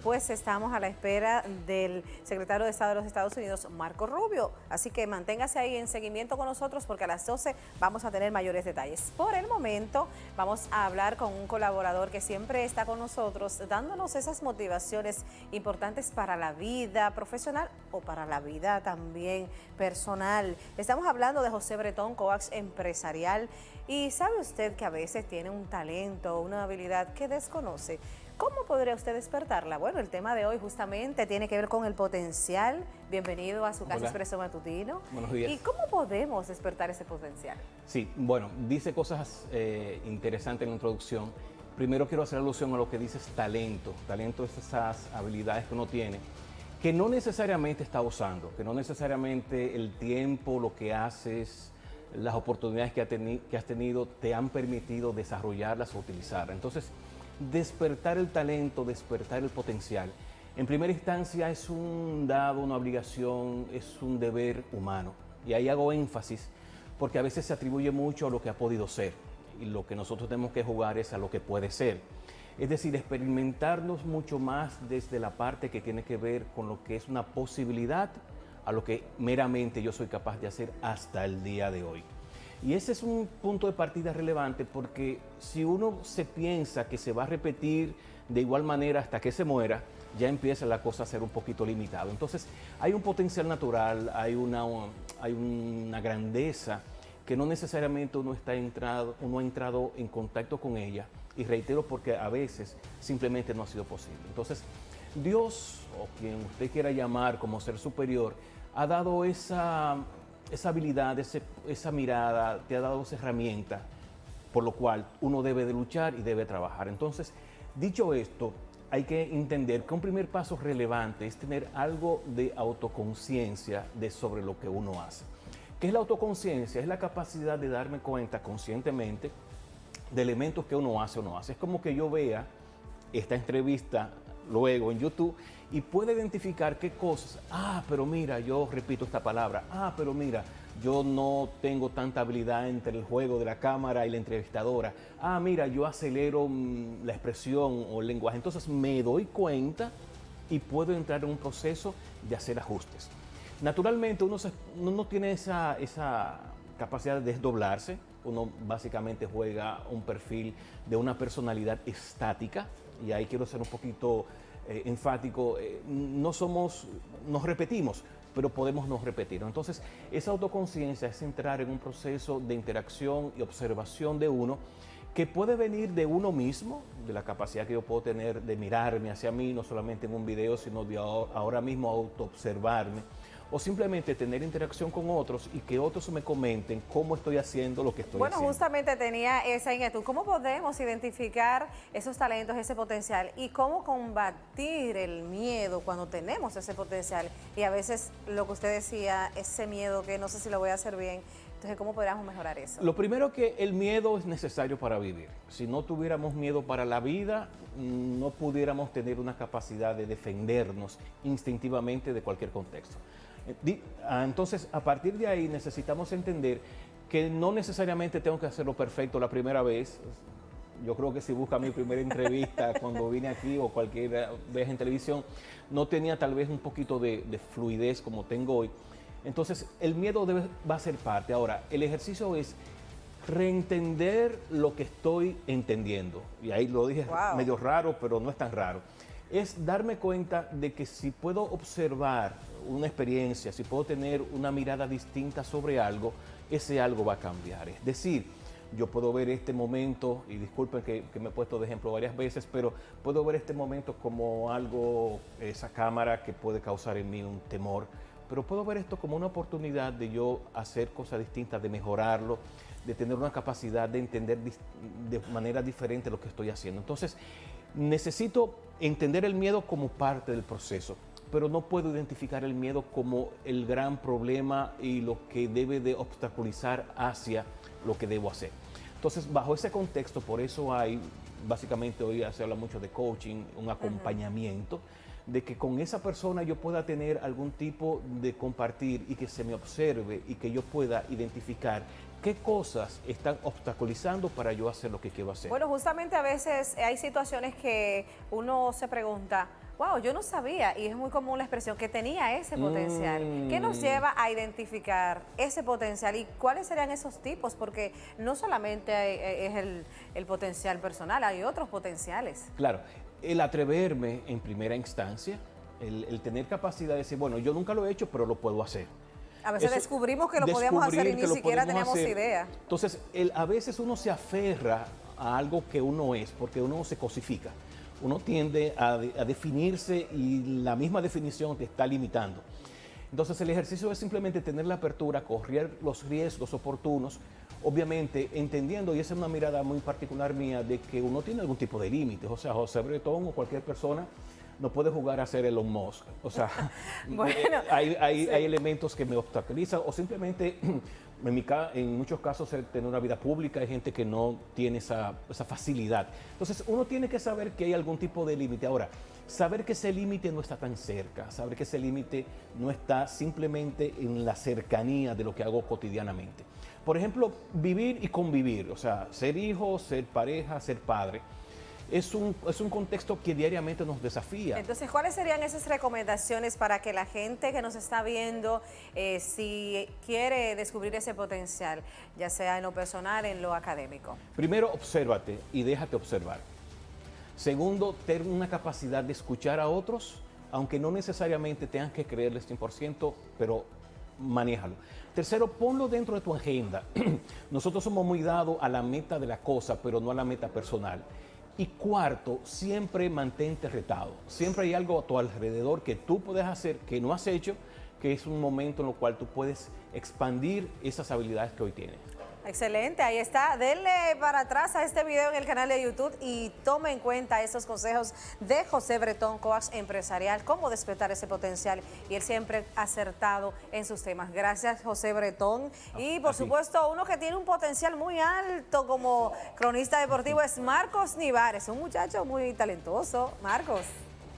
pues estamos a la espera del secretario de Estado de los Estados Unidos, Marco Rubio. Así que manténgase ahí en seguimiento con nosotros porque a las 12 vamos a tener mayores detalles. Por el momento vamos a hablar con un colaborador que siempre está con nosotros dándonos esas motivaciones importantes para la vida profesional o para la vida también personal. Estamos hablando de José Bretón, coach empresarial. Y sabe usted que a veces tiene un talento, una habilidad que desconoce. ¿Cómo podría usted despertarla? Bueno, el tema de hoy justamente tiene que ver con el potencial. Bienvenido a su Casa Expreso Matutino. Buenos días. ¿Y cómo podemos despertar ese potencial? Sí, bueno, dice cosas interesantes en la introducción. Primero quiero hacer alusión a lo que dices talento. Talento es esas habilidades que uno tiene, que no necesariamente está usando, que no necesariamente el tiempo, lo que haces, las oportunidades que has tenido te han permitido desarrollarlas o utilizarlas. Entonces, despertar el talento, despertar el potencial, en primera instancia es un dado, una obligación, es un deber humano. Y ahí hago énfasis porque a veces se atribuye mucho a lo que ha podido ser y lo que nosotros tenemos que jugar es a lo que puede ser. Es decir, experimentarnos mucho más desde la parte que tiene que ver con lo que es una posibilidad a lo que meramente yo soy capaz de hacer hasta el día de hoy. Y ese es un punto de partida relevante porque si uno se piensa que se va a repetir de igual manera hasta que se muera, ya empieza la cosa a ser un poquito limitada. Entonces hay un potencial natural, hay una grandeza que no necesariamente uno ha entrado en contacto con ella, y reitero porque a veces simplemente no ha sido posible. Entonces Dios, o quien usted quiera llamar como ser superior, ha dado esa habilidad, esa mirada, te ha dado esa herramienta, por lo cual uno debe de luchar y debe trabajar. Entonces, dicho esto, hay que entender que un primer paso relevante es tener algo de autoconciencia sobre lo que uno hace. ¿Qué es la autoconciencia? Es la capacidad de darme cuenta conscientemente de elementos que uno hace o no hace. Es como que yo vea esta entrevista luego en YouTube y puedo identificar qué cosas, pero mira, yo repito esta palabra, pero mira, yo no tengo tanta habilidad entre el juego de la cámara y la entrevistadora, mira, yo acelero la expresión o el lenguaje. Entonces me doy cuenta y puedo entrar en un proceso de hacer ajustes. Naturalmente uno no tiene esa capacidad de desdoblarse. Uno básicamente juega un perfil de una personalidad estática, y ahí quiero ser un poquito enfático. Nos repetimos, pero podemos no repetir. Entonces, esa autoconciencia es entrar en un proceso de interacción y observación de uno que puede venir de uno mismo, de la capacidad que yo puedo tener de mirarme hacia mí, no solamente en un video, sino de ahora mismo autoobservarme, o simplemente tener interacción con otros y que otros me comenten cómo estoy haciendo lo que estoy haciendo. Bueno, justamente tenía esa inquietud. ¿Cómo podemos identificar esos talentos, ese potencial? ¿Y cómo combatir el miedo cuando tenemos ese potencial? Y a veces, lo que usted decía, ese miedo que no sé si lo voy a hacer bien. Entonces, ¿cómo podríamos mejorar eso? Lo primero, que el miedo es necesario para vivir. Si no tuviéramos miedo para la vida, no pudiéramos tener una capacidad de defendernos instintivamente de cualquier contexto. Entonces, a partir de ahí necesitamos entender que no necesariamente tengo que hacerlo perfecto la primera vez. Yo creo que si busca mi primera entrevista cuando vine aquí o cualquier vez en televisión, no tenía tal vez un poquito de fluidez como tengo hoy. Entonces, el miedo va a ser parte. Ahora, el ejercicio es reentender lo que estoy entendiendo. Y ahí lo dije medio raro, pero no es tan raro. Es darme cuenta de que si puedo observar una experiencia, si puedo tener una mirada distinta sobre algo, ese algo va a cambiar. Es decir, yo puedo ver este momento, y disculpen que me he puesto de ejemplo varias veces, pero puedo ver este momento como algo, esa cámara que puede causar en mí un temor, pero puedo ver esto como una oportunidad de yo hacer cosas distintas, de mejorarlo, de tener una capacidad de entender de manera diferente lo que estoy haciendo. Entonces, necesito entender el miedo como parte del proceso, pero no puedo identificar el miedo como el gran problema y lo que debe de obstaculizar hacia lo que debo hacer. Entonces, bajo ese contexto, por eso hay, básicamente hoy se habla mucho de coaching, un acompañamiento, de que con esa persona yo pueda tener algún tipo de compartir y que se me observe y que yo pueda identificar qué cosas están obstaculizando para yo hacer lo que quiero hacer. Bueno, justamente a veces hay situaciones que uno se pregunta, Wow, yo no sabía, y es muy común la expresión que tenía ese potencial. ¿Qué nos lleva a identificar ese potencial y cuáles serían esos tipos? Porque no solamente es el potencial personal, hay otros potenciales. Claro, el atreverme en primera instancia, el tener capacidad de decir, bueno, yo nunca lo he hecho, pero lo puedo hacer. A veces Eso, descubrimos que lo podíamos hacer y ni siquiera teníamos idea. Entonces, a veces uno se aferra a algo que uno es, porque uno se cosifica. Uno tiende a definirse y la misma definición te está limitando. Entonces, el ejercicio es simplemente tener la apertura, correr los riesgos oportunos, obviamente entendiendo, y esa es una mirada muy particular mía, de que uno tiene algún tipo de límites. O sea, José Bretón o cualquier persona no puede jugar a ser Elon Musk. O sea, bueno, hay sí. elementos que me obstaculizan o simplemente, en muchos casos, el tener una vida pública, hay gente que no tiene esa facilidad. Entonces, uno tiene que saber que hay algún tipo de límite. Ahora, saber que ese límite no está tan cerca, saber que ese límite no está simplemente en la cercanía de lo que hago cotidianamente. Por ejemplo, vivir y convivir, o sea, ser hijo, ser pareja, ser padre. Es un contexto que diariamente nos desafía. Entonces, ¿cuáles serían esas recomendaciones para que la gente que nos está viendo, si quiere descubrir ese potencial, ya sea en lo personal, en lo académico? Primero, obsérvate y déjate observar. Segundo, ten una capacidad de escuchar a otros, aunque no necesariamente tengas que creerles 100%, pero manéjalo. Tercero, ponlo dentro de tu agenda. Nosotros somos muy dados a la meta de la cosa, pero no a la meta personal. Y cuarto, siempre mantente retado. Siempre hay algo a tu alrededor que tú puedes hacer, que no has hecho, que es un momento en el cual tú puedes expandir esas habilidades que hoy tienes. Excelente, ahí está. Denle para atrás a este video en el canal de YouTube y tome en cuenta esos consejos de José Bretón, coach empresarial, cómo despertar ese potencial, y él siempre acertado en sus temas. Gracias, José Bretón. Y por supuesto, uno que tiene un potencial muy alto como cronista deportivo es Marcos Nivares, un muchacho muy talentoso. Marcos.